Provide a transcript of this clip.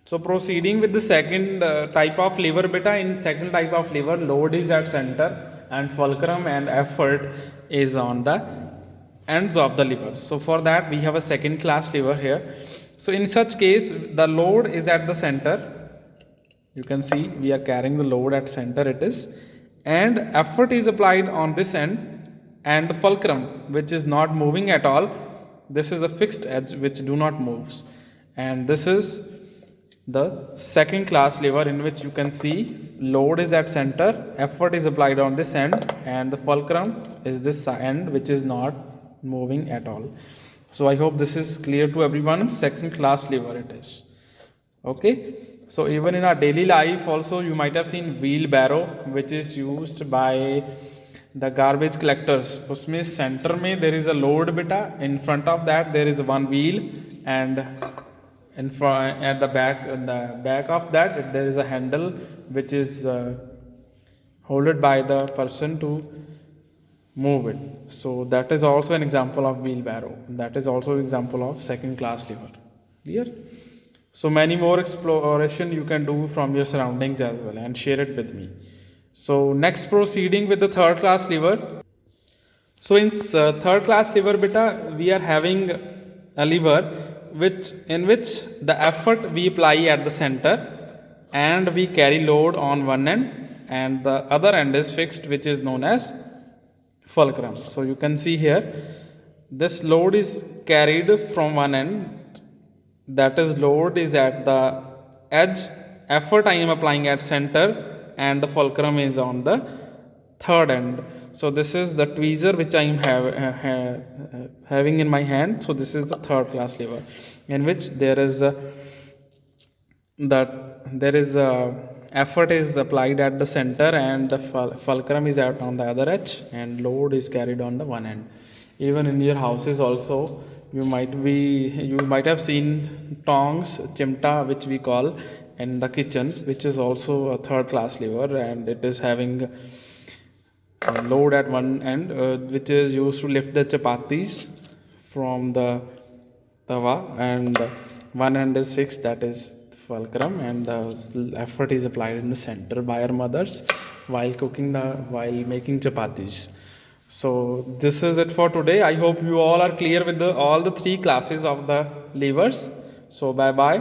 So proceeding with the second type of lever beta. In second type of lever, load is at center and fulcrum and effort is on the ends of the lever. So for that we have a second class lever here. So in such case, the load is at the center. You can see we are carrying the load at center it is, and effort is applied on this end, and the fulcrum which is not moving at all. This is a fixed edge which do not moves, and this is the second class lever in which you can see load is at center, effort is applied on this end, and the fulcrum is this end which is not moving at all. So I hope this is clear to everyone. Second class lever it is. Okay. So even in our daily life also you might have seen wheelbarrow which is used by the garbage collectors. Usme center mein there is a load beta. In front of that there is one wheel, and in front at the back of that there is a handle which is holded by the person to move it. So that is also an example of wheelbarrow. That is also example of second class lever. Clear? So many more exploration you can do from your surroundings as well, and share it with me. So next, proceeding with the third class lever. So in third class lever beta, we are having a lever in which the effort we apply at the center, and we carry load on one end, and the other end is fixed, which is known as fulcrum. So you can see here this load is carried from one end, that is load is at the edge, effort I am applying at center, and the fulcrum is on the third end. So this is the tweezer which I am having in my hand. So this is the third class lever in which there is effort is applied at the center, and the fulcrum is out on the other edge, and load is carried on the one end. Even in your houses also you might have seen tongs, chimta, which we call in the kitchen, which is also a third class lever, and it is having a load at one end, which is used to lift the chapatis from the tawa, and one end is fixed, that is fulcrum, and the effort is applied in the center by our mothers while making chapatis. So this is it for today. I hope you all are clear with all the three classes of the levers. So bye bye.